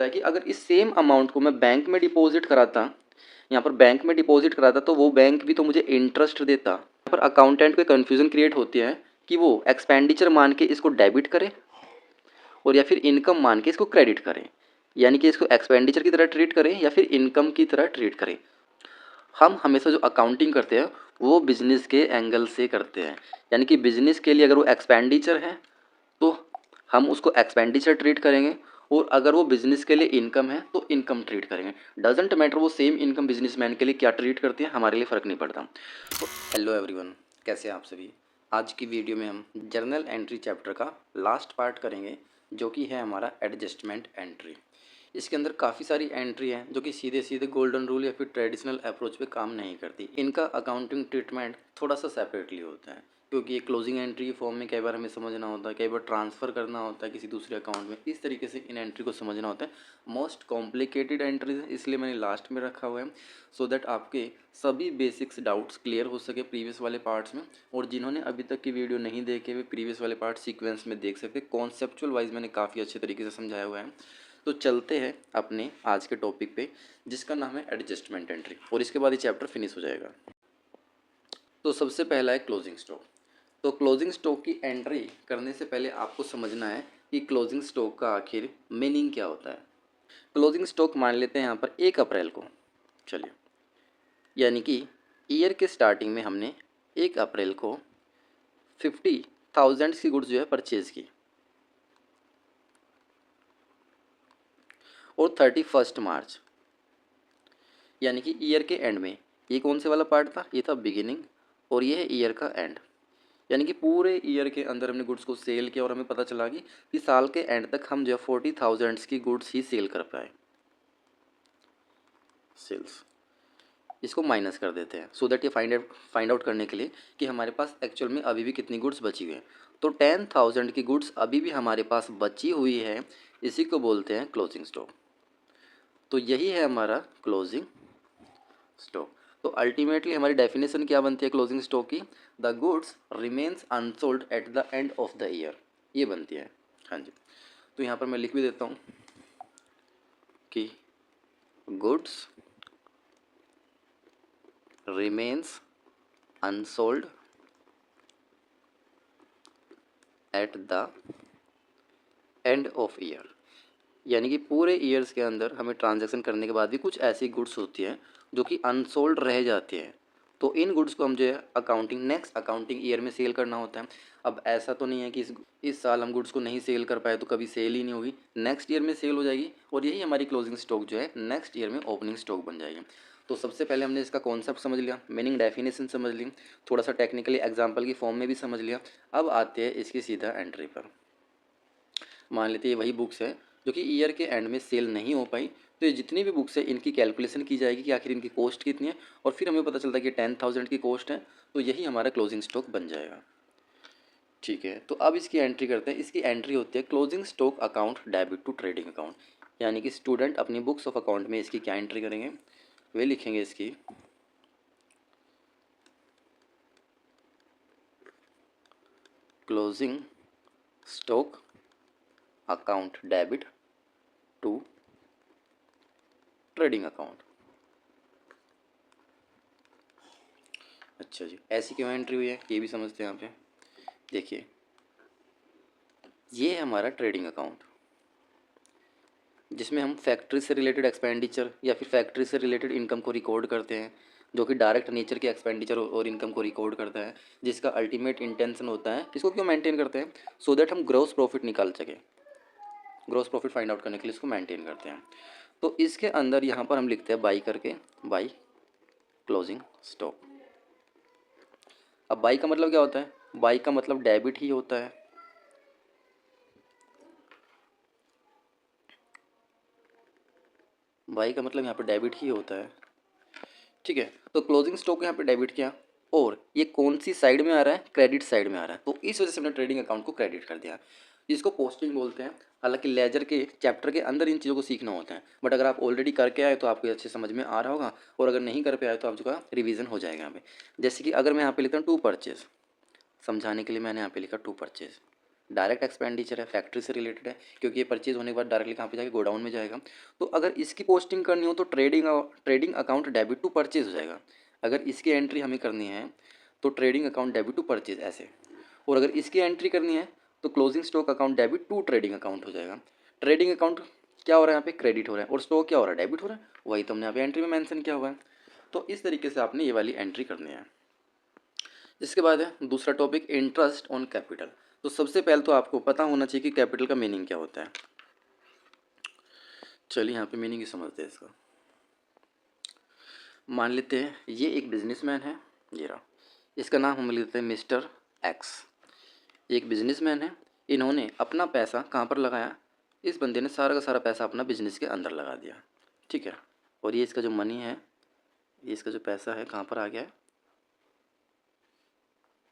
है कि अगर इस सेम अमाउंट को मैं बैंक में डिपॉजिट कराता, यहाँ पर बैंक में डिपॉजिट कराता, तो वो बैंक भी तो मुझे इंटरेस्ट देता। यहाँ पर अकाउंटेंट को कन्फ्यूज़न क्रिएट होती है कि वो एक्सपेंडिचर मान के इसको डेबिट करे और या फिर इनकम मान के इसको क्रेडिट करें, यानी कि इसको एक्सपेंडिचर की तरह ट्रीट करें या फिर इनकम की तरह ट्रीट करें। हम हमेशा जो अकाउंटिंग करते हैं वो बिजनेस के एंगल से करते हैं, यानी कि बिजनेस के लिए अगर वो एक्सपेंडिचर है तो हम उसको एक्सपेंडिचर ट्रीट करेंगे, और अगर वो बिजनेस के लिए इनकम है तो इनकम ट्रीट करेंगे। डजेंट मैटर वो सेम इनकम बिजनेसमैन के लिए क्या ट्रीट करते हैं, हमारे लिए फ़र्क नहीं पड़ता। तो हेलो एवरीवन, कैसे हैं आप सभी। आज की वीडियो में हम जर्नल एंट्री चैप्टर का लास्ट पार्ट करेंगे, जो कि है हमारा एडजस्टमेंट एंट्री। इसके अंदर काफ़ी सारी एंट्री हैं जो कि सीधे सीधे गोल्डन रूल या फिर ट्रेडिशनल अप्रोच पे काम नहीं करती। इनका अकाउंटिंग ट्रीटमेंट थोड़ा सा सेपरेटली होता है, क्योंकि ये क्लोजिंग एंट्री फॉर्म में कई बार हमें समझना होता है, कई बार ट्रांसफ़र करना होता है किसी दूसरे अकाउंट में, इस तरीके से इन एंट्री को समझना होता है। मोस्ट कॉम्प्लिकेटेड एंट्रीज है, इसलिए मैंने लास्ट में रखा हुआ है, सो दैट आपके सभी बेसिक्स डाउट्स क्लियर हो सके प्रीवियस वाले पार्ट्स में। और जिन्होंने अभी तक की वीडियो नहीं देखे हुए प्रीवियस वाले पार्ट सीक्वेंस में देख सकते, कॉन्सेप्चुअल वाइज मैंने काफ़ी अच्छे तरीके से समझाया हुआ है। तो चलते हैं अपने आज के टॉपिक पे, जिसका नाम है एडजस्टमेंट एंट्री, और इसके बाद ये चैप्टर फिनिश हो जाएगा। तो सबसे पहला है क्लोजिंग स्टॉक। तो क्लोजिंग स्टॉक की एंट्री करने से पहले आपको समझना है कि क्लोजिंग स्टॉक का आखिर मीनिंग क्या होता है। क्लोजिंग स्टॉक मान लेते हैं यहाँ पर 1 अप्रैल को, चलिए, यानी कि ईयर के स्टार्टिंग में हमने 1 अप्रैल को 50,000 की गुड्स जो है परचेज़ की, और 31 मार्च यानी कि ईयर के एंड में, ये कौन से वाला पार्ट था, ये था बिगिनिंग, और ये है ईयर का एंड, यानी कि पूरे ईयर के अंदर हमने गुड्स को सेल किया और हमें पता चला कि साल के एंड तक हम जो है 40,000 की गुड्स ही सेल कर पाए। सेल्स इसको माइनस कर देते हैं सो दैट ये फाइंड आउट करने के लिए कि हमारे पास एक्चुअल में अभी भी कितनी गुड्स बची हुई हैं। तो 10,000 की गुड्स अभी भी हमारे पास बची हुई है, इसी को बोलते हैं क्लोजिंग स्टॉक। तो यही है हमारा क्लोजिंग स्टॉक। तो अल्टीमेटली हमारी डेफिनेशन क्या बनती है क्लोजिंग स्टॉक की, the goods remains unsold at the end of the year, ये बनती है। हाँ जी, तो यहाँ पर मैं लिख भी देता हूँ कि goods remains unsold at the end of year, यानी कि पूरे ईयर्स के अंदर हमें ट्रांजैक्शन करने के बाद भी कुछ ऐसी गुड्स होती हैं जो कि अनसोल्ड रह जाती हैं। तो इन गुड्स को हम जो है अकाउंटिंग नेक्स्ट अकाउंटिंग ईयर में सेल करना होता है। अब ऐसा तो नहीं है कि इस साल हम गुड्स को नहीं सेल कर पाए तो कभी सेल ही नहीं होगी, नेक्स्ट ईयर में सेल हो जाएगी, और यही हमारी क्लोजिंग स्टॉक जो है नेक्स्ट ईयर में ओपनिंग स्टॉक बन जाएगी। तो सबसे पहले हमने इसका कॉन्सेप्ट समझ लिया, मीनिंग डेफिनेशन समझ ली, थोड़ा सा टेक्निकली एग्जाम्पल की फॉर्म में भी समझ लिया। अब आते हैं इसकी सीधा एंट्री पर। मान लेते हैं वही बुक्स है जो कि ईयर के एंड में सेल नहीं हो पाई, तो ये जितनी भी बुक्स है इनकी कैलकुलेशन की जाएगी कि आखिर इनकी कॉस्ट कितनी है, और फिर हमें पता चलता है कि 10,000 की कॉस्ट है, तो यही हमारा क्लोजिंग स्टॉक बन जाएगा। ठीक है, तो अब इसकी एंट्री करते हैं। इसकी एंट्री होती है closing stock account debit to trading account, यानी कि स्टूडेंट अपनी बुक्स ऑफ अकाउंट में इसकी क्या एंट्री करेंगे, वे लिखेंगे इसकी closing stock account debit to trading account. अच्छा जी, ऐसी क्यों एंट्री हुई है ये भी समझते हैं यहाँ पे। देखिए, ये है हमारा ट्रेडिंग अकाउंट, जिसमें हम फैक्ट्री से रिलेटेड एक्सपेंडिचर या फिर फैक्ट्री से रिलेटेड इनकम को रिकॉर्ड करते हैं, जो कि डायरेक्ट नेचर के एक्सपेंडिचर और इनकम को रिकॉर्ड करता है, जिसका अल्टीमेट इंटेंशन होता है, इसको क्यों मेंटेन करते हैं, सो दैट हम ग्रॉस प्रॉफिट निकाल सकें। ग्रॉस प्रॉफिट फाइंड आउट करने के लिए इसको मेंटेन करते हैं। तो इसके अंदर यहाँ पर हम लिखते हैं बाई करके, बाई क्लोजिंग स्टॉक। अब बाई का मतलब क्या होता है, बाई का मतलब डेबिट ही होता है। बाई का मतलब यहाँ पर डेबिट ही होता है। ठीक है, तो क्लोजिंग स्टॉक यहाँ पे डेबिट किया, और ये कौन सी साइड में आ रहा है, क्रेडिट साइड में आ रहा है, तो इस वजह से हमने ट्रेडिंग अकाउंट को क्रेडिट कर दिया। इसको पोस्टिंग बोलते हैं। हालांकि लेजर के चैप्टर के अंदर इन चीज़ों को सीखना होता है, बट अगर आप ऑलरेडी करके आए तो आपको अच्छे समझ में आ रहा होगा, और अगर नहीं कर पे आए तो आपका रिवीजन हो जाएगा यहाँ पे। जैसे कि अगर मैं यहाँ पे लिखता हूँ टू परचेज, समझाने के लिए मैंने यहाँ पे लिखा टू परचेज, डायरेक्ट एक्सपेंडिचर है, फैक्ट्री से रिलेटेड है, क्योंकि ये परचेज होने के बाद डायरेक्टली कहाँ पे जाके गोडाउन में जाएगा। तो अगर इसकी पोस्टिंग करनी हो तो trading account debit to purchase हो जाएगा। अगर इसकी एंट्री हमें करनी है तो trading account debit to purchase ऐसे, और अगर इसकी एंट्री करनी है तो closing stock account debit to trading account हो जाएगा। ट्रेडिंग अकाउंट क्या हो रहा है, यहाँ पे क्रेडिट हो रहा है, और स्टॉक क्या हो रहा है, डेबिट हो रहा है, वही तो हमने यहाँ पे एंट्री में मेंशन किया हुआ है। तो इस तरीके से आपने ये वाली एंट्री करनी है। इसके बाद है दूसरा टॉपिक, इंटरेस्ट ऑन कैपिटल। तो सबसे पहले तो आपको पता होना चाहिए कि कैपिटल का मीनिंग क्या होता है। चलिए यहाँ पे मीनिंग ही समझते हैं इसका। मान लेते हैं ये एक बिजनेसमैन है, ये रहा, इसका नाम हम लेते हैं मिस्टर एक्स। एक बिजनेसमैन है, इन्होंने अपना पैसा कहाँ पर लगाया, इस बंदे ने सारा का सारा पैसा अपना बिजनेस के अंदर लगा दिया, ठीक है। और ये इसका जो मनी है, ये इसका जो पैसा है कहाँ पर आ गया है,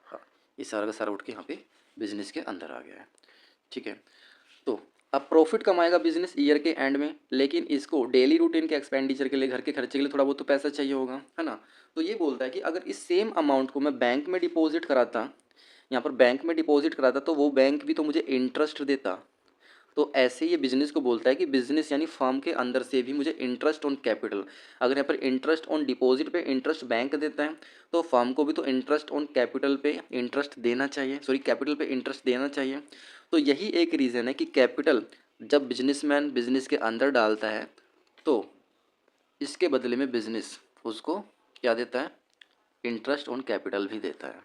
हाँ, ये सारा का सारा उठ के यहाँ पे बिजनेस के अंदर आ गया है, ठीक है। तो अब प्रॉफिट कमाएगा बिजनेस ईयर के एंड में, लेकिन इसको डेली रूटीन के एक्सपेंडिचर के लिए, घर के खर्चे के लिए थोड़ा बहुत तो पैसा चाहिए होगा, है ना। तो ये बोलता है कि अगर इस सेम अमाउंट को मैं बैंक में डिपॉजिट कराता, यहाँ पर बैंक में डिपॉजिट कराता, तो वो बैंक भी तो मुझे इंटरेस्ट देता। तो ऐसे ये बिजनेस को बोलता है कि बिजनेस यानी फर्म के अंदर से भी मुझे इंटरेस्ट ऑन कैपिटल, अगर यहाँ पर इंटरेस्ट ऑन डिपॉजिट पे इंटरेस्ट बैंक देता है, तो फर्म को भी तो इंटरेस्ट ऑन कैपिटल पे इंटरेस्ट देना चाहिए, सॉरी कैपिटल पे इंटरेस्ट देना चाहिए। तो यही एक रीज़न है कि कैपिटल जब बिजनेसमैन बिजनेस के अंदर डालता है तो इसके बदले में बिजनेस उसको क्या देता है, इंटरेस्ट ऑन कैपिटल भी देता है,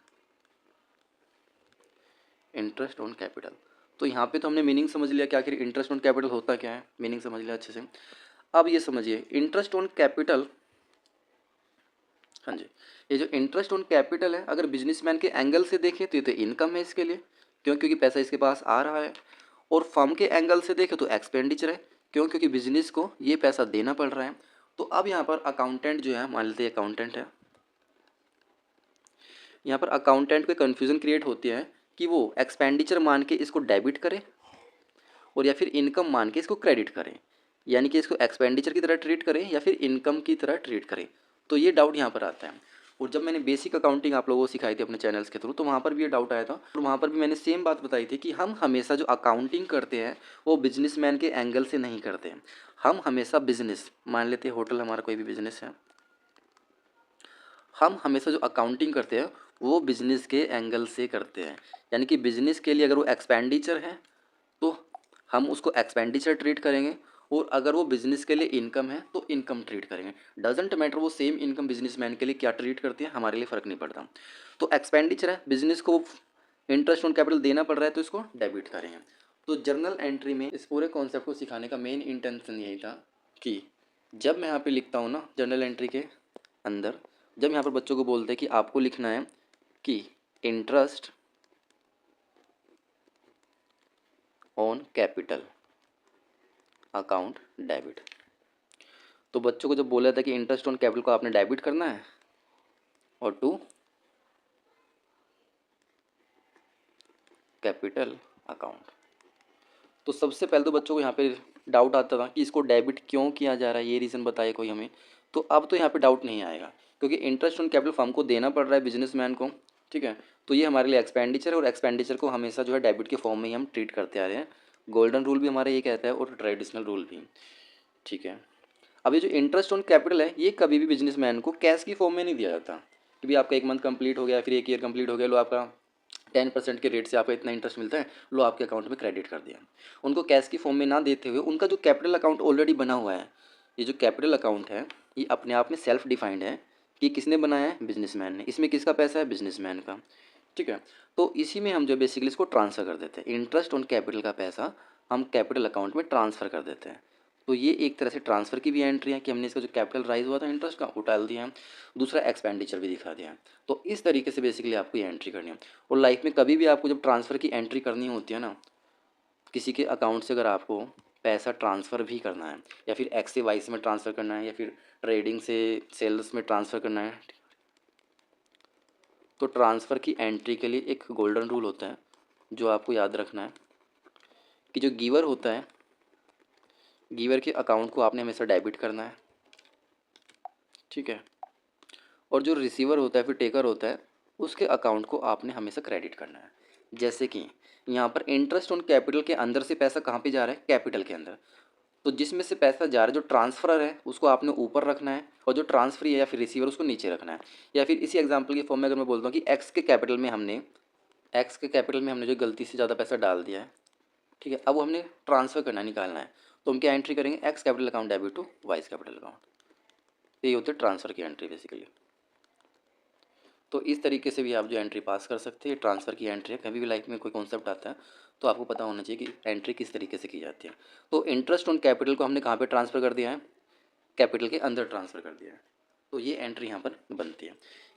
इंटरेस्ट ऑन कैपिटल। तो यहाँ पे तो हमने मीनिंग समझ लिया कि आखिर इंटरेस्ट ऑन कैपिटल होता क्या है, मीनिंग समझ लिया अच्छे से। अब ये समझिए इंटरेस्ट ऑन कैपिटल, हाँ जी, ये जो इंटरेस्ट ऑन कैपिटल है अगर बिजनेसमैन के एंगल से देखें तो ये तो इनकम है इसके लिए, क्यों, क्योंकि पैसा इसके पास आ रहा है। और फर्म के एंगल से देखें तो एक्सपेंडिचर है, क्यों, क्योंकि बिजनेस को ये पैसा देना पड़ रहा है। तो अब यहाँ पर अकाउंटेंट जो है, मान लेते हैं अकाउंटेंट है, यहाँ पर अकाउंटेंट को कन्फ्यूज़न क्रिएट होती है कि वो एक्सपेंडिचर मान के इसको डेबिट करे और या फिर इनकम मान के इसको क्रेडिट करें, यानी कि इसको एक्सपेंडिचर की तरह ट्रीट करें या फिर इनकम की तरह ट्रीट करें। तो ये डाउट यहाँ पर आता है। और जब मैंने बेसिक अकाउंटिंग आप लोगों को सिखाई थी अपने चैनल्स के थ्रू, तो वहाँ पर भी ये डाउट आया था, और वहाँ पर भी मैंने सेम बात बताई थी कि हम हमेशा जो अकाउंटिंग करते हैं वो बिजनेसमैन के एंगल से नहीं करते हैं। हम हमेशा बिजनेस, मान लेते हैं होटल हमारा कोई भी बिजनेस है, हम हमेशा जो अकाउंटिंग करते हैं वो बिजनेस के एंगल से करते हैं, यानी कि बिजनेस के लिए अगर वो एक्सपेंडिचर है तो हम उसको एक्सपेंडिचर ट्रीट करेंगे, और अगर वो बिजनेस के लिए इनकम है तो इनकम ट्रीट करेंगे। डजेंट मैटर वो सेम इनकम बिजनेसमैन के लिए क्या ट्रीट करती है, हमारे लिए फ़र्क नहीं पड़ता। तो एक्सपेंडिचर है, बिजनेस को इंटरेस्ट ऑन कैपिटल देना पड़ रहा है तो इसको डेबिट करेंगे। तो जर्नल एंट्री में इस पूरे कॉन्सेप्ट को सिखाने का मेन इंटेंशन यही था कि जब मैं यहाँ पे लिखता हूँ ना जर्नल एंट्री के अंदर, जब यहाँ पर बच्चों को बोलते हैं कि आपको लिखना है कि interest on capital account debit, तो बच्चों को जब बोला था कि इंटरेस्ट ऑन कैपिटल को आपने डेबिट करना है और टू कैपिटल अकाउंट, तो सबसे पहले तो बच्चों को यहाँ पे डाउट आता था कि इसको डेबिट क्यों किया जा रहा है, ये रीज़न बताए कोई हमें। तो अब तो यहाँ पे डाउट नहीं आएगा, क्योंकि इंटरेस्ट ऑन कैपिटल फर्म को देना पड़ रहा है बिजनेसमैन को, ठीक है। तो ये हमारे लिए एक्सपेंडिचर है, और एक्सपेंडिचर को हमेशा जो है डेबिट के फॉर्म में ही हम ट्रीट करते आ रहे हैं। गोल्डन रूल भी हमारा ये कहता है और ट्रेडिशनल रूल भी, ठीक है। अब ये जो इंटरेस्ट ऑन कैपिटल है ये कभी भी बिजनेसमैन को कैश की फॉर्म में नहीं दिया जाता कि भाई आपका एक मंथ कंप्लीट हो गया, फिर एक ईयर कंप्लीट हो गया, लो आपका 10% के रेट से आपको इतना इंटरेस्ट मिलता है, लो आपके अकाउंट में क्रेडिट कर दिया। उनको कैश की फॉर्म में ना देते हुए उनका जो कैपिटल अकाउंट ऑलरेडी बना हुआ है, ये जो कैपिटल अकाउंट है ये अपने आप में सेल्फ डिफाइंड है कि किसने बनाया है, बिजनेसमैन ने। इसमें किसका पैसा है, बिजनेसमैन का, ठीक है। तो इसी में हम जो बेसिकली इसको ट्रांसफ़र कर देते हैं, इंटरेस्ट ऑन कैपिटल का पैसा हम कैपिटल अकाउंट में ट्रांसफ़र कर देते हैं। तो ये एक तरह से ट्रांसफ़र की भी एंट्री है कि हमने इसका जो कैपिटल राइज हुआ था इंटरेस्ट का वो डाल दिया है, दूसरा एक्सपेंडिचर भी दिखा दिया है। तो इस तरीके से बेसिकली आपको ये एंट्री करनी है। और लाइफ में कभी भी आपको जब ट्रांसफ़र की एंट्री करनी होती है ना, किसी के अकाउंट से अगर आपको पैसा ट्रांसफ़र भी करना है या फिर एक्स से वाई से में ट्रांसफ़र करना है या फिर ट्रेडिंग से सेल्स में ट्रांसफ़र करना है, तो ट्रांसफ़र की एंट्री के लिए एक गोल्डन रूल होता है जो आपको याद रखना है कि जो गिवर होता है, गिवर के अकाउंट को आपने हमेशा डेबिट करना है, ठीक है। और जो रिसीवर होता है फिर टेकर होता है उसके अकाउंट को आपने हमेशा क्रेडिट करना है। जैसे कि यहाँ पर इंटरेस्ट ऑन कैपिटल के अंदर से पैसा कहाँ पे जा रहा है, कैपिटल के अंदर। तो जिसमें से पैसा जा रहा है, जो ट्रांसफर है उसको आपने ऊपर रखना है, और जो ट्रांसफरी है या फिर रिसीवर उसको नीचे रखना है। या फिर इसी एग्जांपल के फॉर्म में अगर मैं बोलता हूँ कि एक्स के कैपिटल में हमने जो गलती से ज़्यादा पैसा डाल दिया है, ठीक है, अब वो हमने ट्रांसफ़र करना है, निकालना है, तो हम क्या एंट्री करेंगे, X capital account debit to Y's capital account. ये होती है ट्रांसफ़र की एंट्री बेसिकली। तो इस तरीके से भी आप जो एंट्री पास कर सकते हैं, ट्रांसफ़र की एंट्री है। कभी भी लाइफ में कोई कॉन्सेप्ट आता है तो आपको पता होना चाहिए कि एंट्री किस तरीके से की जाती है। तो इंटरेस्ट ऑन कैपिटल को हमने कहाँ पे ट्रांसफ़र कर दिया है, कैपिटल के अंदर ट्रांसफ़र कर दिया है। तो ये एंट्री यहाँ पर बनती है।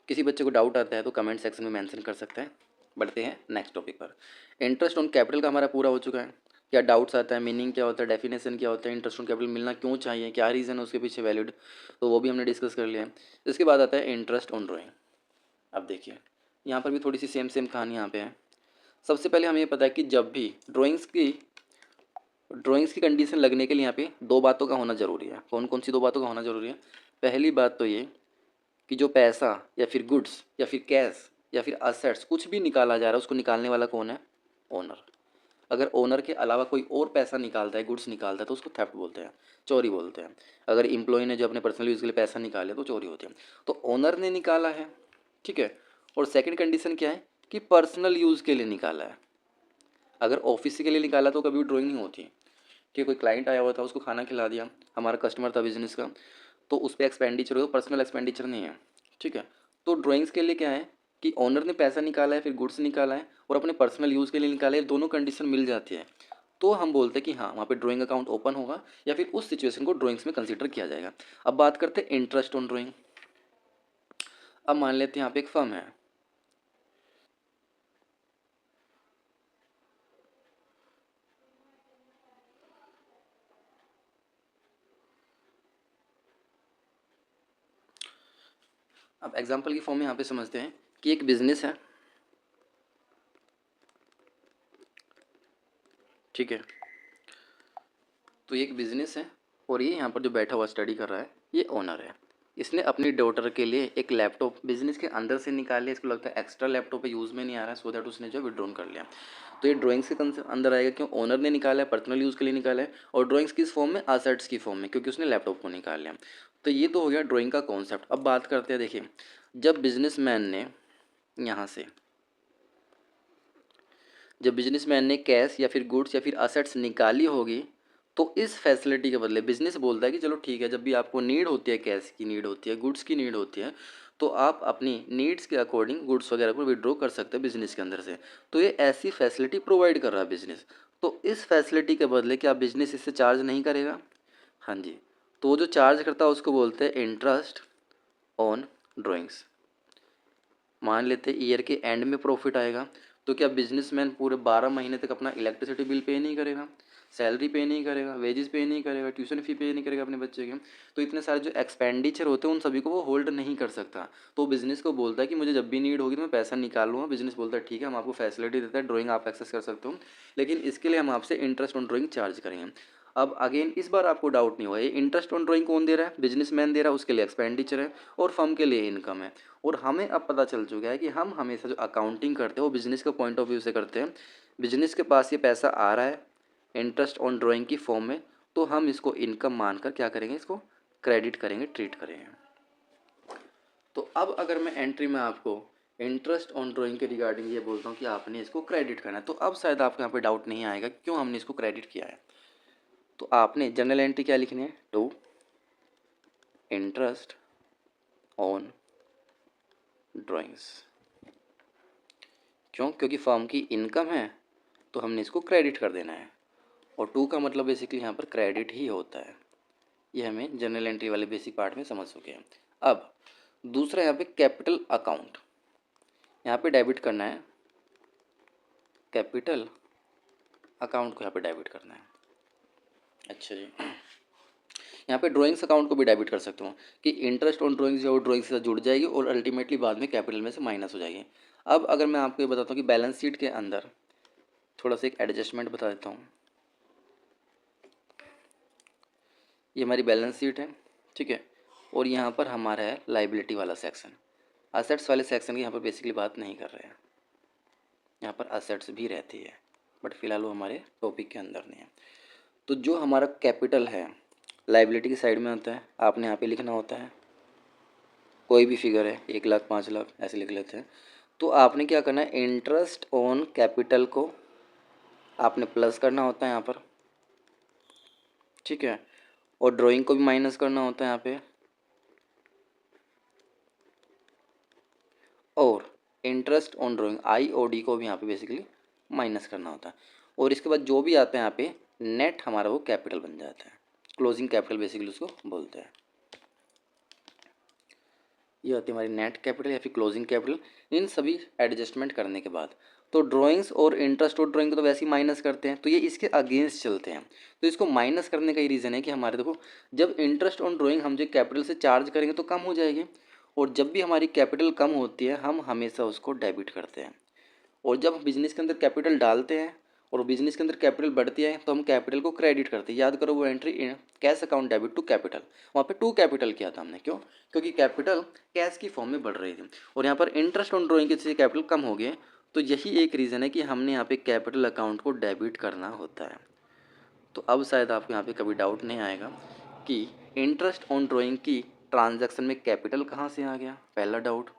किसी बच्चे को डाउट आता है तो कमेंट सेक्शन में मेंशन कर सकते हैं। बढ़ते हैं नेक्स्ट टॉपिक पर। इंटरेस्ट ऑन कैपिटल का हमारा पूरा हो चुका है। क्या डाउट्स आता है, मीनिंग क्या होता है, डेफिनेशन क्या होता है, इंटरेस्ट ऑन कैपिटल मिलना क्यों चाहिए, क्या रीज़न है उसके पीछे वैलिड, तो वो भी हमने डिस्कस कर लिया है। इसके बाद आता है इंटरेस्ट ऑन ड्राइंग। अब देखिए यहाँ पर भी थोड़ी सी सेम सेम कहानी यहाँ पे है। सबसे पहले हमें ये पता है कि जब भी ड्राइंग्स की कंडीशन लगने के लिए यहाँ पे दो बातों का होना ज़रूरी है। कौन कौन सी दो बातों का होना ज़रूरी है? पहली बात तो ये कि जो पैसा या फिर गुड्स या फिर कैश या फिर असेट्स कुछ भी निकाला जा रहा है, उसको निकालने वाला कौन है? ओनर। अगर ओनर के अलावा कोई और पैसा निकालता है, गुड्स निकालता है, तो उसको थेफ्ट बोलते हैं, चोरी बोलते हैं। अगर एम्प्लॉय ने जो अपने पर्सनल यूज़ के लिए पैसा निकाले तो चोरी होती है। तो ओनर ने निकाला है, ठीक है। और सेकंड कंडीशन क्या है कि पर्सनल यूज़ के लिए निकाला है। अगर ऑफिस के लिए निकाला तो कभी ड्राइंग नहीं होती, कि कोई क्लाइंट आया हुआ था, उसको खाना खिला दिया, हमारा कस्टमर था बिजनेस का, तो उस पर एक्सपेंडिचर हो, पर्सनल एक्सपेंडिचर नहीं है, ठीक है। तो ड्राइंग्स के लिए क्या है कि ओनर ने पैसा निकाला है, फिर गुड्स निकाला है और अपने पर्सनल यूज़ के लिए निकाला है, दोनों कंडीशन मिल जाती है, तो हम बोलते हैं कि हाँ वहाँ पे ड्राइंग अकाउंट ओपन होगा या फिर उस सिचुएशन को ड्राइंग्स में कंसिडर किया जाएगा। अब बात करते हैं इंटरेस्ट ऑन ड्राइंग। अब मान लेते हैं यहाँ पे एक फर्म है, अब एग्जाम्पल की फॉर्म में यहाँ पे समझते हैं कि एक बिजनेस है, ठीक है। तो ये एक बिजनेस है और ये यहाँ पर जो बैठा हुआ स्टडी कर रहा है ये ओनर है। इसने अपनी डॉटर के लिए एक लैपटॉप बिजनेस के अंदर से निकाल लिया, इसको लगता है एक्स्ट्रा लैपटॉप है, यूज़ में नहीं आ रहा है, सो दैट उसने जो विड्रॉन कर लिया। तो ये ड्राइंग्स के अंदर आएगा, क्यों? ओनर ने निकाला है, पर्सनल यूज़ के लिए निकाला है, और ड्राइंग्स किस फॉर्म में? असेट्स की फॉर्म में, क्योंकि उसने लैपटॉप को निकाल लिया। तो ये तो हो गया ड्राइंग का कॉन्सेप्ट। अब बात करते हैं, देखिए जब बिजनेसमैन ने कैश या फिर गुड्स या फिर असेट्स निकाली होगी, तो इस फैसिलिटी के बदले बिजनेस बोलता है कि चलो ठीक है, जब भी आपको नीड होती है, कैश की नीड होती है, गुड्स की नीड होती है, तो आप अपनी नीड्स के अकॉर्डिंग गुड्स वगैरह को विड्रॉ कर सकते हैं बिजनेस के अंदर से। तो ये ऐसी फैसिलिटी प्रोवाइड कर रहा है बिजनेस। तो इस फैसिलिटी के बदले क्या बिजनेस इससे चार्ज नहीं करेगा? हाँ जी। तो वो जो चार्ज करता है उसको बोलते हैं इंटरेस्ट ऑन ड्राइंग्स। मान लेते ईयर के एंड में प्रॉफिट आएगा, तो क्या बिजनेसमैन पूरे 12 महीने तक अपना इलेक्ट्रिसिटी बिल पे नहीं करेगा, सैलरी पे नहीं करेगा, वेजेस पे नहीं करेगा, ट्यूशन फी पे नहीं करेगा अपने बच्चे के? तो इतने सारे जो एक्सपेंडिचर होते हैं उन सभी को वो होल्ड नहीं कर सकता। तो बिजनेस को बोलता है कि मुझे जब भी नीड होगी तो मैं पैसा निकाल लूँगा। बिजनेस बोलता है ठीक है, हम आपको फैसिलिटी देते हैं, ड्राइंग आप एक्सेस कर सकते हो, लेकिन इसके लिए हम आपसे इंटरेस्ट ऑन ड्राइंग चार्ज करेंगे। अब अगेन इस बार आपको डाउट नहीं हुआ, ये इंटरेस्ट ऑन ड्राइंग कौन दे रहा है? बिजनेसमैन दे रहा है, उसके लिए एक्सपेंडिचर है और फर्म के लिए इनकम है। और हमें अब पता चल चुका है कि हम हमेशा जो अकाउंटिंग करते हैं वो बिजनेस के पॉइंट ऑफ व्यू से करते हैं। बिजनेस के पास ये पैसा आ रहा है इंटरेस्ट ऑन ड्राइंग की फॉर्म में, तो हम इसको इनकम मानकर क्या करेंगे, इसको क्रेडिट करेंगे, ट्रीट करेंगे। तो अब अगर मैं एंट्री में आपको इंटरेस्ट ऑन ड्राइंग के रिगार्डिंग ये बोलता हूँ कि आपने इसको क्रेडिट करना है, तो अब शायद आपको यहाँ पे डाउट नहीं आएगा क्यों हमने इसको क्रेडिट किया है। तो आपने जनरल एंट्री क्या लिखनी है? To interest on drawings. क्यों? क्योंकि फर्म की इनकम है तो हमने इसको क्रेडिट कर देना है, और टू का मतलब बेसिकली यहाँ पर क्रेडिट ही होता है। ये हमें जनरल एंट्री वाले बेसिक पार्ट में समझ चुके हैं। अब दूसरा यहाँ पे कैपिटल अकाउंट, यहाँ पे डेबिट करना है, कैपिटल अकाउंट को यहाँ पे डेबिट करना है। अच्छा जी, यहाँ पे ड्राइंग्स अकाउंट को भी डेबिट कर सकते हो कि इंटरेस्ट ऑन ड्राइंग्स जो ड्राइंग्स से जुड़ जाएगी और अल्टीमेटली बाद में कैपिटल में से माइनस हो जाएगी। अब अगर मैं आपको ये बताता हूँ कि बैलेंस शीट के अंदर थोड़ा सा एक एडजस्टमेंट बता देता हूँ। ये हमारी बैलेंस शीट है, ठीक है, और यहाँ पर हमारा है लाइबिलिटी वाला सेक्शन। असेट्स वाले सेक्शन की यहाँ पर बेसिकली बात नहीं कर रहे हैं। यहाँ पर असेट्स भी रहती है, बट फिलहाल वो हमारे टॉपिक के अंदर नहीं है। तो जो हमारा कैपिटल है लाइबिलिटी की साइड में आता है, आपने यहाँ पे लिखना होता है कोई भी फिगर है, 1 लाख 5 लाख ऐसे लिख लेते हैं। तो आपने क्या करना है, इंटरेस्ट ऑन कैपिटल को आपने प्लस करना होता है यहाँ पर, ठीक है, और ड्राइंग को भी माइनस करना होता है यहाँ पे, और इंटरेस्ट ऑन ड्राइंग IOD को भी यहाँ पे बेसिकली माइनस करना होता है। और इसके बाद जो भी आता है यहाँ पे नेट हमारा वो कैपिटल बन जाता है, क्लोजिंग कैपिटल बेसिकली उसको बोलते हैं। ये होती है हमारी नेट कैपिटल या फिर क्लोजिंग कैपिटल। इन सभी एडजस्टमेंट करने के बाद तो ड्राइंग्स और इंटरेस्ट और ड्राइंग को तो वैसे ही माइनस करते हैं, तो ये इसके अगेंस्ट चलते हैं। तो इसको माइनस करने का ही रीज़न है कि हमारे देखो जब इंटरेस्ट ऑन ड्राइंग हम जो कैपिटल से चार्ज करेंगे तो कम हो जाएगी, और जब भी हमारी कैपिटल कम होती है हम हमेशा उसको डेबिट करते हैं। और जब बिजनेस के अंदर कैपिटल डालते हैं और बिजनेस के अंदर कैपिटल बढ़ती है तो हम कैपिटल को क्रेडिट करते हैं। याद करो वो entry cash account debit to capital, वहाँ पे टू कैपिटल किया था हमने, क्यों? क्योंकि कैपिटल कैश की फॉर्म में बढ़ रही थी और यहाँ पर इंटरेस्ट ऑन ड्रॉइंग की से कैपिटल कम हो गए। तो यही एक रीज़न है कि हमने यहाँ पे कैपिटल अकाउंट को डेबिट करना होता है। तो अब शायद आपको यहाँ पे कभी डाउट नहीं आएगा कि इंटरेस्ट ऑन ड्रॉइंग की ट्रांजैक्शन में कैपिटल कहाँ से आ गया। पहला डाउट,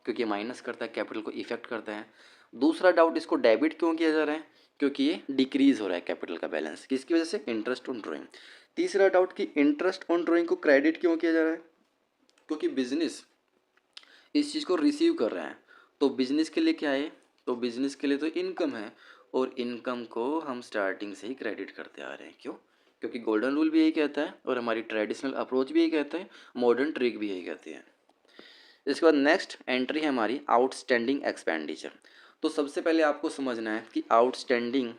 क्योंकि माइनस करता है कैपिटल को इफेक्ट करता है। दूसरा डाउट, इसको डेबिट क्यों किया जा रहा है, क्योंकि ये डिक्रीज हो रहा है कैपिटल का बैलेंस, किसकी वजह से, इंटरेस्ट ऑन ड्राइंग। तीसरा डाउट कि इंटरेस्ट ऑन ड्राइंग को क्रेडिट क्यों किया जा रहा है, क्योंकि बिजनेस इस चीज़ को रिसीव कर रहा है। तो बिजनेस के लिए क्या है, तो बिजनेस के लिए तो इनकम है, और इनकम को हम स्टार्टिंग से ही क्रेडिट करते आ रहे हैं। क्यों? क्योंकि गोल्डन रूल भी यही कहता है और हमारी ट्रेडिशनल अप्रोच भी यही कहता है, मॉडर्न ट्रिक भी यही कहती है। इसके बाद नेक्स्ट एंट्री है हमारी आउटस्टैंडिंग एक्सपेंडिचर। तो सबसे पहले आपको समझना है कि आउटस्टैंडिंग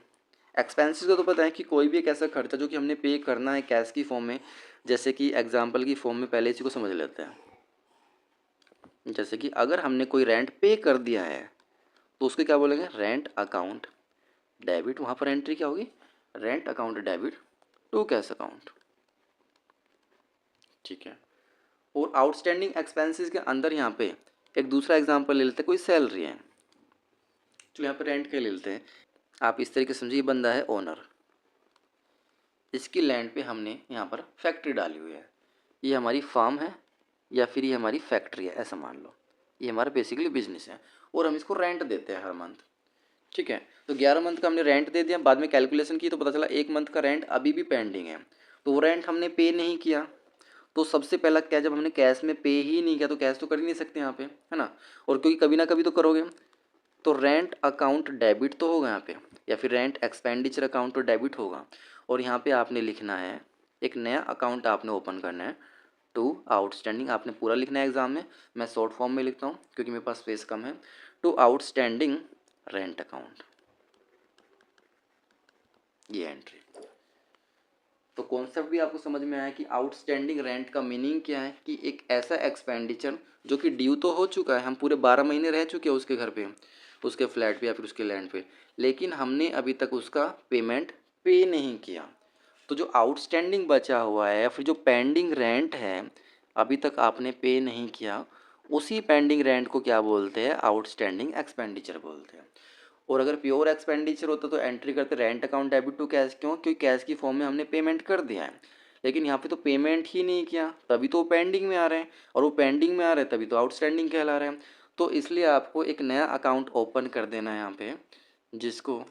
एक्सपेंसेस का तो पता है कि कोई भी एक ऐसा खर्चा जो कि हमने पे करना है कैश की फॉर्म में, जैसे कि एग्जांपल की फॉर्म में पहले इसी को समझ लेते हैं। जैसे कि अगर हमने कोई रेंट पे कर दिया है तो उसको क्या बोलेंगे, रेंट अकाउंट डेबिट। वहाँ पर एंट्री क्या होगी, rent account debit to cash account, ठीक है। और आउटस्टैंडिंग एक्सपेंसेस के अंदर यहाँ पे एक दूसरा एग्जांपल ले लेते हैं, कोई सैलरी है, तो यहाँ पे रेंट के ले लेते हैं। आप इस तरीके से समझिए, बंदा है ओनर, इसकी लैंड पे हमने यहाँ पर फैक्ट्री डाली हुई है, ये हमारी फार्म है या फिर ये हमारी फैक्ट्री है, ऐसा मान लो। ये हमारा बेसिकली बिजनेस है और हम इसको रेंट देते हैं हर मंथ, ठीक है। तो 11 मंथ का हमने रेंट दे दिया, बाद में कैलकुलेशन की तो पता चला 1 मंथ का रेंट अभी भी पेंडिंग है, तो वो रेंट हमने पे नहीं किया। तो सबसे पहला क्या, जब हमने कैश में पे ही नहीं किया तो कैश तो कर ही नहीं सकते यहाँ पे, है ना। और क्योंकि कभी ना कभी तो करोगे, तो रेंट अकाउंट डेबिट तो होगा यहाँ पे, या फिर रेंट एक्सपेंडिचर अकाउंट तो डेबिट होगा। और यहाँ पे आपने लिखना है, एक नया अकाउंट आपने ओपन करना है, टू आउटस्टैंडिंग, आपने पूरा लिखना है एग्जाम में, मैं शॉर्ट फॉर्म में लिखता हूँ क्योंकि मेरे पास स्पेस कम है। टू आउटस्टैंडिंग रेंट अकाउंट, ये एंट्री। तो कॉन्सेप्ट भी आपको समझ में आया कि आउटस्टैंडिंग रेंट का मीनिंग क्या है, कि एक ऐसा एक्सपेंडिचर जो कि ड्यू तो हो चुका है, हम पूरे 12 महीने रह चुके हैं उसके घर पे, उसके फ्लैट पे या फिर उसके लैंड पे, लेकिन हमने अभी तक उसका पेमेंट पे नहीं किया। तो जो आउटस्टैंडिंग बचा हुआ है या फिर जो पेंडिंग रेंट है अभी तक आपने पे नहीं किया, उसी पेंडिंग रेंट को क्या बोलते हैं, आउटस्टैंडिंग एक्सपेंडिचर बोलते हैं। और अगर प्योर एक्सपेंडिचर होता तो एंट्री करते rent account debit to cash, क्यों? क्योंकि कैश की फॉर्म में हमने पेमेंट कर दिया है, लेकिन यहाँ पे तो पेमेंट ही नहीं किया, तभी तो वो पेंडिंग में आ रहे हैं, और वो पेंडिंग में आ रहे हैं तभी तो आउटस्टैंडिंग कहला रहे हैं। तो इसलिए आपको एक नया अकाउंट ओपन कर देना है यहाँ पे, जिसको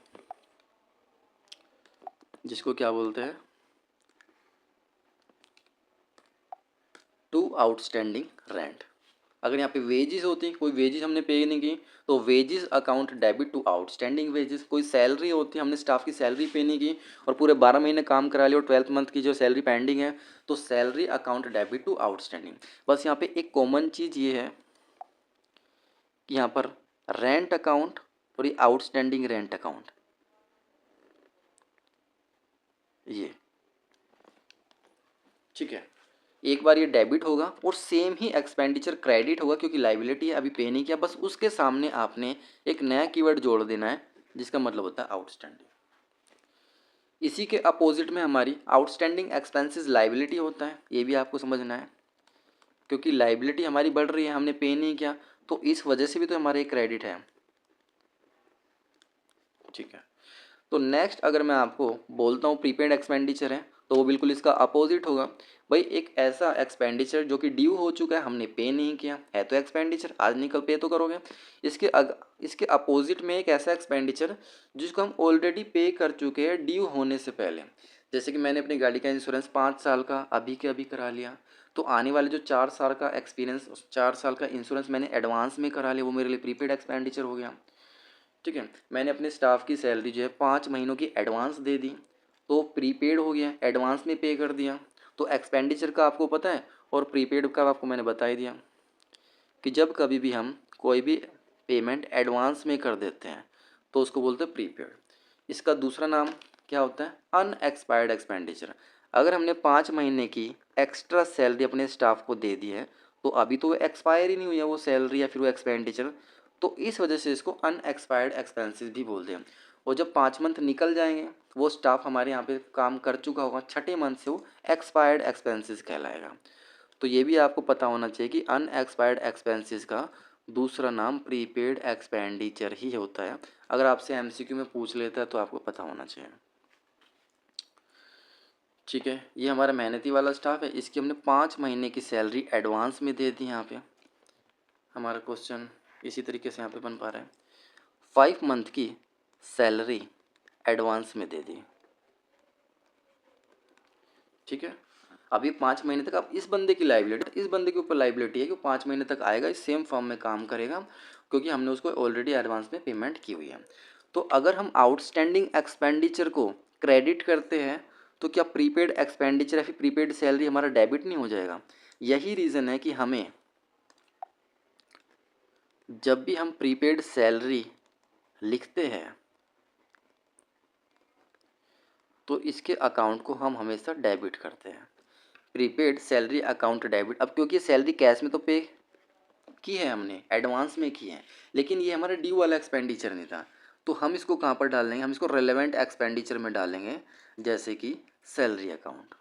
जिसको क्या बोलते हैं, टू आउटस्टैंडिंग रेंट। अगर यहाँ पे वेजेस होती, कोई वेजेस हमने पे नहीं की तो wages account debit to outstanding wages. कोई सैलरी होती, हमने स्टाफ की सैलरी पे नहीं की और पूरे 12 महीने काम करा लिया और 12th मंथ की जो सैलरी पेंडिंग है, तो salary account debit to outstanding. बस यहाँ पे एक कॉमन चीज़ ये है कि यहाँ पर रेंट अकाउंट और ये आउटस्टैंडिंग रेंट अकाउंट, ये ठीक है, एक बार ये डेबिट होगा और सेम ही एक्सपेंडिचर क्रेडिट होगा, क्योंकि लाइबिलिटी है, अभी पे नहीं किया, बस उसके सामने आपने एक नया कीवर्ड जोड़ देना है जिसका मतलब होता है आउटस्टैंडिंग। इसी के अपोजिट में हमारी आउटस्टैंडिंग एक्सपेंसेस लाइबिलिटी होता है, ये भी आपको समझना है, क्योंकि लाइबिलिटी हमारी बढ़ रही है, हमने पे नहीं किया, तो इस वजह से भी तो हमारा एक क्रेडिट है। ठीक है। तो नेक्स्ट अगर मैं आपको बोलता हूँ प्रीपेड एक्सपेंडिचर है, तो वो बिल्कुल इसका अपोजिट होगा। भाई एक ऐसा एक्सपेंडिचर जो कि ड्यू हो चुका है, हमने पे नहीं किया है, तो एक्सपेंडिचर आज नहीं कल पे तो करोगे। इसके अपोजिट में एक ऐसा एक्सपेंडिचर जिसको हम ऑलरेडी पे कर चुके हैं ड्यू होने से पहले। जैसे कि मैंने अपनी गाड़ी का इंश्योरेंस 5 साल का अभी के अभी करा लिया, तो आने वाले जो 4 साल का एक्सपीरियंस, 4 साल का इंश्योरेंस मैंने एडवांस में करा लिया, वो मेरे लिए प्रीपेड एक्सपेंडिचर हो गया। ठीक है। मैंने अपने स्टाफ की सैलरी जो है 5 महीनों की एडवांस दे दी, तो प्रीपेड हो गया, एडवांस में पे कर दिया। तो एक्सपेंडिचर का आपको पता है, और प्रीपेड का आपको मैंने बता ही दिया कि जब कभी भी हम कोई भी पेमेंट एडवांस में कर देते हैं तो उसको बोलते हैं प्रीपेड। इसका दूसरा नाम क्या होता है? Unexpired expenditure. अगर हमने 5 महीने की एक्स्ट्रा सैलरी अपने स्टाफ को दे दी है, तो अभी तो वो एक्सपायर ही नहीं हुई है वो सैलरी या फिर वो एक्सपेंडिचर, तो इस वजह से इसको अनएक्सपायर्ड एक्सपेंसेस भी बोलते हैं। और जब 5 मंथ निकल जाएंगे, वो स्टाफ हमारे यहाँ पे काम कर चुका होगा, छठे मंथ से वो एक्सपायर्ड एक्सपेंसेस कहलाएगा। तो ये भी आपको पता होना चाहिए कि अनएक्सपायर्ड एक्सपेंसेस का दूसरा नाम प्रीपेड एक्सपेंडिचर ही होता है। अगर आपसे एमसीक्यू में पूछ लेता है तो आपको पता होना चाहिए। ठीक है, ये हमारा मेहनती वाला स्टाफ है, इसकी हमने 5 महीने की सैलरी एडवांस में दे दी। यहाँ पे हमारा क्वेश्चन इसी तरीके से यहाँ पे बन पा रहा है, 5 मंथ की सैलरी एडवांस में दे दी। ठीक है, अभी 5 महीने तक अब इस बंदे की लाइबिलिटी, इस बंदे के ऊपर लाइबिलिटी है कि वो 5 महीने तक आएगा, इस सेम फॉर्म में काम करेगा, क्योंकि हमने उसको ऑलरेडी एडवांस में पेमेंट की हुई है। तो अगर हम आउटस्टैंडिंग एक्सपेंडिचर को क्रेडिट करते हैं, तो क्या प्रीपेड एक्सपेंडिचर या फिर प्रीपेड सैलरी हमारा डेबिट नहीं हो जाएगा? यही रीज़न है कि हमें जब भी हम प्रीपेड सैलरी लिखते हैं तो इसके अकाउंट को हम हमेशा डेबिट करते हैं। Prepaid salary account debit. अब क्योंकि सैलरी कैश में तो पे की है, हमने एडवांस में की है, लेकिन ये हमारा ड्यू वाला एक्सपेंडिचर नहीं था, तो हम इसको कहाँ पर डाल देंगे? हम इसको रेलेवेंट एक्सपेंडिचर में डालेंगे, जैसे कि सैलरी अकाउंट।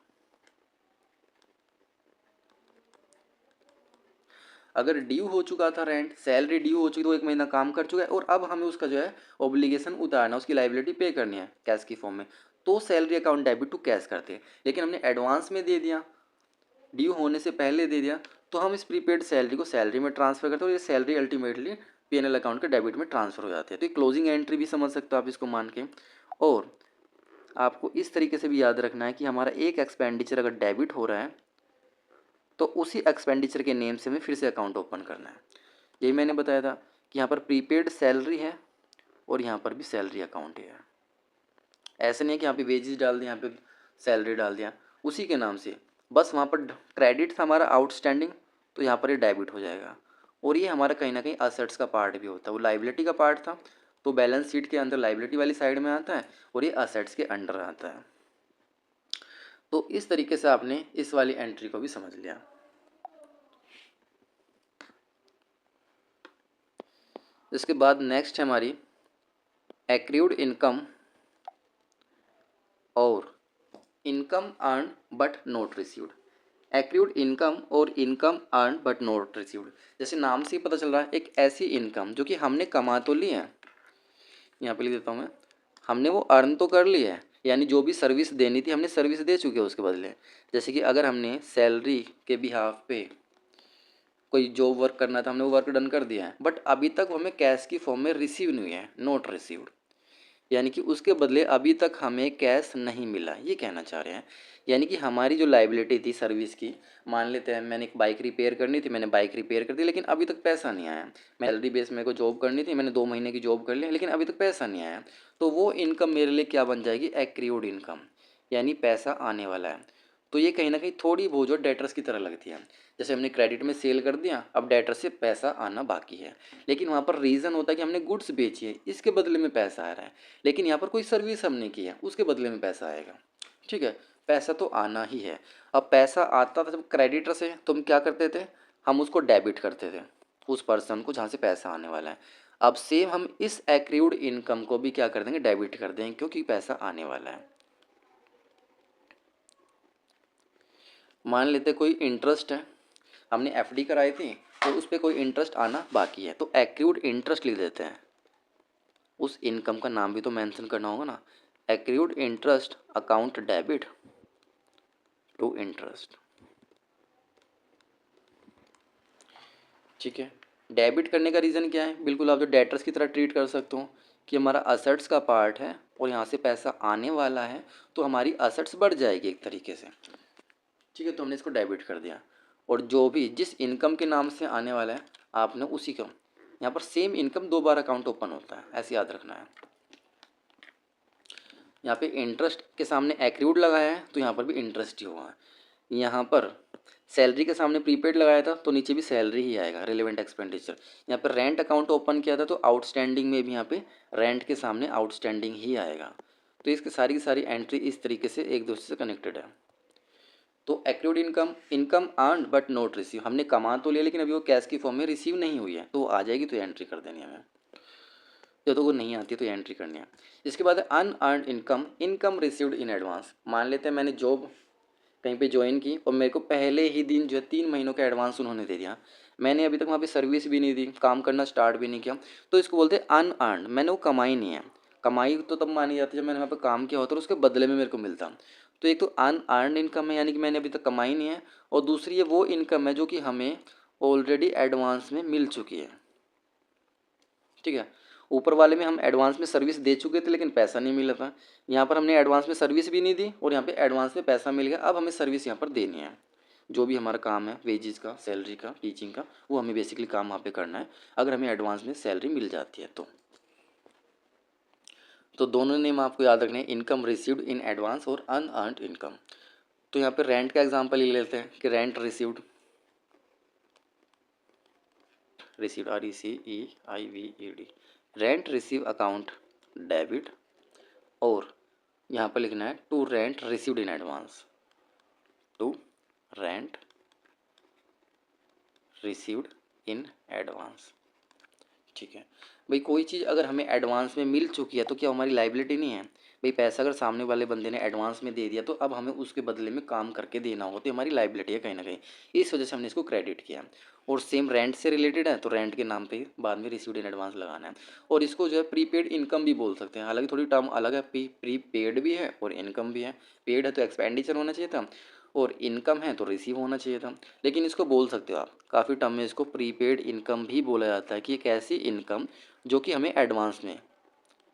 अगर ड्यू हो चुका था रेंट, सैलरी ड्यू हो चुकी, तो 1 महीना काम कर चुका है और अब हमें उसका जो है ऑब्लिगेशन उतारना, उसकी लाइबिलिटी पे करनी है कैश की फॉर्म में, तो salary account debit to cash करते हैं। लेकिन हमने एडवांस में दे दिया, ड्यू होने से पहले दे दिया, तो हम इस प्रीपेड सैलरी को सैलरी में ट्रांसफर करते हैं और ये सैलरी अल्टीमेटली पीएनएल अकाउंट के डेबिट में ट्रांसफर हो जाती है। तो ये क्लोजिंग एंट्री भी समझ सकते हो आप इसको मान के। और आपको इस तरीके से भी याद रखना है कि हमारा एक एक्सपेंडिचर अगर डेबिट हो रहा है तो उसी एक्सपेंडिचर के नेम से हमें फिर से अकाउंट ओपन करना है। यही मैंने बताया था कि यहाँ पर प्रीपेड सैलरी है और यहाँ पर भी सैलरी अकाउंट है। ऐसे नहीं है कि यहाँ पे वेजेस डाल दिया, यहाँ पे सैलरी डाल दिया, उसी के नाम से, बस वहाँ पर क्रेडिट था हमारा आउटस्टैंडिंग, तो यहाँ पर ये डेबिट हो जाएगा। और ये हमारा कहीं ना कहीं असेट्स का पार्ट भी होता है, वो लाइबिलिटी का पार्ट था, तो बैलेंस शीट के अंदर लाइबिलिटी वाली साइड में आता है और ये असेट्स के अंडर आता है। तो इस तरीके से आपने इस वाली एंट्री को भी समझ लिया। इसके बाद नेक्स्ट है हमारी एक्रूड इनकम और income earned but not received. Accrued income और income earned but not received, जैसे नाम से ही पता चल रहा है, एक ऐसी इनकम जो कि हमने कमा तो ली है, यहाँ पे लिख देता हूँ मैं, हमने वो अर्न तो कर ली है, यानी जो भी सर्विस देनी थी हमने सर्विस दे चुके हैं उसके बदले। जैसे कि अगर हमने सैलरी के बिहाफ पे कोई जॉब वर्क करना था, हमने वो वर्क डन कर दिया है, बट अभी तक वो हमें कैश की फॉर्म में रिसीव नहीं हुई है, नॉट रिसीव्ड, यानी कि उसके बदले अभी तक हमें कैश नहीं मिला, ये कहना चाह रहे हैं। यानी कि हमारी जो लाइबिलिटी थी सर्विस की, मान लेते हैं मैंने एक बाइक रिपेयर करनी थी, मैंने बाइक रिपेयर कर दी, लेकिन अभी तक पैसा नहीं आया। मैं सैलरी बेस मेरे को जॉब करनी थी, मैंने 2 महीने की जॉब कर ली, लेकिन अभी तक पैसा नहीं आया, तो वो इनकम मेरे लिए क्या बन जाएगी? एक्रूड इनकम, यानी पैसा आने वाला है। तो ये कहीं ना कहीं थोड़ी बहुत जो डेटर्स की तरह लगती है। जैसे हमने क्रेडिट में सेल कर दिया, अब डेटर से पैसा आना बाकी है, लेकिन वहाँ पर रीज़न होता है कि हमने गुड्स बेची है, इसके बदले में पैसा आ रहा है, लेकिन यहाँ पर कोई सर्विस हमने की है, उसके बदले में पैसा आएगा। ठीक है, पैसा तो आना ही है। अब पैसा आता था जब क्रेडिटर से, तो हम क्या करते थे? हम उसको डेबिट करते थे, उस पर्सन को जहाँ से पैसा आने वाला है। अब सेम हम इस एक्रूड इनकम को भी क्या कर देंगे? डेबिट कर देंगे, क्योंकि पैसा आने वाला है। मान लेते कोई इंटरेस्ट है, हमने एफडी कराई थी, तो उस पर कोई इंटरेस्ट आना बाकी है, तो एक्रूड इंटरेस्ट लिख देते हैं, उस इनकम का नाम भी तो मेंशन करना होगा ना। Accrued interest account debit to interest, ठीक है। डेबिट करने का रीज़न क्या है, बिल्कुल आप जो डेटर्स की तरह ट्रीट कर सकते हो कि हमारा असेट्स का पार्ट है और यहाँ से पैसा आने वाला है, तो हमारी असेट्स बढ़ जाएगी एक तरीके से, ठीक है। तो हमने इसको डेबिट कर दिया, और जो भी जिस इनकम के नाम से आने वाला है आपने उसी का, यहाँ पर सेम इनकम 2 बार अकाउंट ओपन होता है, ऐसे याद रखना है। यहाँ पे इंटरेस्ट के सामने एक्रूड लगाया है तो यहाँ पर भी इंटरेस्ट ही हुआ है। यहाँ पर सैलरी के सामने प्रीपेड लगाया था तो नीचे भी सैलरी ही आएगा, रिलेवेंट एक्सपेंडिचर। यहाँ पर रेंट अकाउंट ओपन किया था तो आउटस्टैंडिंग में भी यहाँ पे रेंट के सामने आउटस्टैंडिंग ही आएगा। तो इसकी सारी की सारी एंट्री इस तरीके से एक दूसरे से कनेक्टेड है। तो accrued income, income earned but not receive, हमने कमा तो लिया लेकिन अभी वो कैश की फॉर्म में रिसीव नहीं हुई है, तो वो आ जाएगी तो एंट्री कर देनी है हमें। जब तो वो नहीं आती तो एंट्री करनी है। इसके बाद है unearned income, income received in advance. मान लेते हैं मैंने जॉब कहीं पे ज्वाइन की और मेरे को पहले ही दिन जो है 3 महीनों का एडवांस उन्होंने दे दिया, मैंने अभी तक वहाँ पे सर्विस भी नहीं दी, काम करना स्टार्ट भी नहीं किया, तो इसको बोलते हैं अनअर्न्ड, मैंने वो कमाई नहीं है। कमाई तो तब मानी जाती है जब मैंने वहाँ पे काम किया होता और उसके बदले में मेरे को मिलता। तो एक तो अनअर्न्ड इनकम है, यानी कि मैंने अभी तक कमाई नहीं है, और दूसरी है वो इनकम है जो कि हमें ऑलरेडी एडवांस में मिल चुकी है, ठीक है। ऊपर वाले में हम एडवांस में सर्विस दे चुके थे लेकिन पैसा नहीं मिला था, यहाँ पर हमने एडवांस में सर्विस भी नहीं दी और यहाँ पे एडवांस में पैसा मिल गया। अब हमें सर्विस यहाँ पर देनी है, जो भी हमारा काम है वेजेस का, सैलरी का, टीचिंग का, वो हमें बेसिकली काम वहाँ पे करना है अगर हमें एडवांस में सैलरी मिल जाती है तो दोनों नेम आपको याद रखने हैं, इनकम रिसीव्ड इन एडवांस और अनअर्न्ड इनकम। तो यहाँ पे रेंट का एग्जाम्पल ले लेते हैं कि rent received, received RECEIVED, rent receive account debit, और यहाँ पर लिखना है to rent received in advance, to rent received in advance, ठीक है। भाई कोई चीज़ अगर हमें एडवांस में मिल चुकी है तो क्या हमारी लाइबिलिटी नहीं है। भाई पैसा अगर सामने वाले बंदे ने एडवांस में दे दिया तो अब हमें उसके बदले में काम करके देना होगा, तो हमारी लाइबिलिटी है कहीं ना कहीं, इस वजह से हमने इसको क्रेडिट किया। और सेम रेंट से रिलेटेड है तो रेंट के नाम पे बाद में रिसीव्ड इन एडवांस लगाना है। और इसको जो है प्रीपेड इनकम भी बोल सकते हैं, हालांकि थोड़ी टर्म अलग है, प्रीपेड भी है और इनकम भी है। पेड है तो एक्सपेंडिचर होना चाहिए था, और इनकम है तो रिसीव होना चाहिए था, लेकिन इसको बोल सकते हो आप, काफ़ी टर्म में इसको प्रीपेड इनकम भी बोला जाता है कि एक ऐसी इनकम जो कि हमें एडवांस में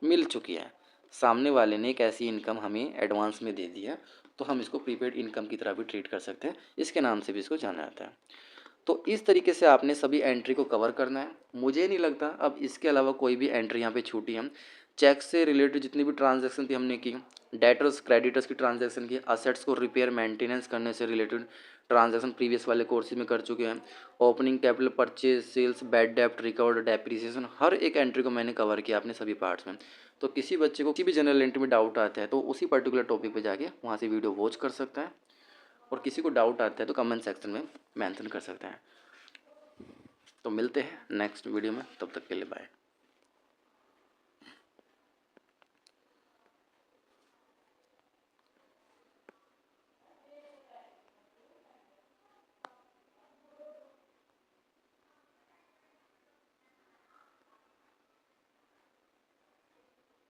मिल चुकी है, सामने वाले ने एक ऐसी इनकम हमें एडवांस में दे दी है, तो हम इसको प्रीपेड इनकम की तरह भी ट्रीट कर सकते हैं, इसके नाम से भी इसको जाना जाता है। तो इस तरीके से आपने सभी एंट्री को कवर करना है। मुझे नहीं लगता अब इसके अलावा कोई भी एंट्री यहाँ पे छूटी है। चेक से रिलेटेड जितनी भी ट्रांजैक्शन थी हमने की, डेटर्स क्रेडिटर्स की ट्रांजैक्शन की, असेट्स को रिपेयर मेंटेनेंस करने से रिलेटेड ट्रांजैक्शन प्रीवियस वाले कोर्सेज में कर चुके हैं, opening capital, purchase, sales, bad डेप्ट, रिकवर्ड, डेप्रिसिएशन, हर एक एंट्री को मैंने कवर किया अपने सभी पार्ट्स में। तो किसी बच्चे को किसी भी जनरल एंट्री में डाउट आता है तो उसी पर्टिकुलर टॉपिक पे जाके वहाँ से वीडियो वॉच कर सकता है, और किसी को डाउट आता है तो कमेंट सेक्शन में मेंशन कर सकते हैं। तो मिलते हैं नेक्स्ट वीडियो में, तब तक के लिए बाय।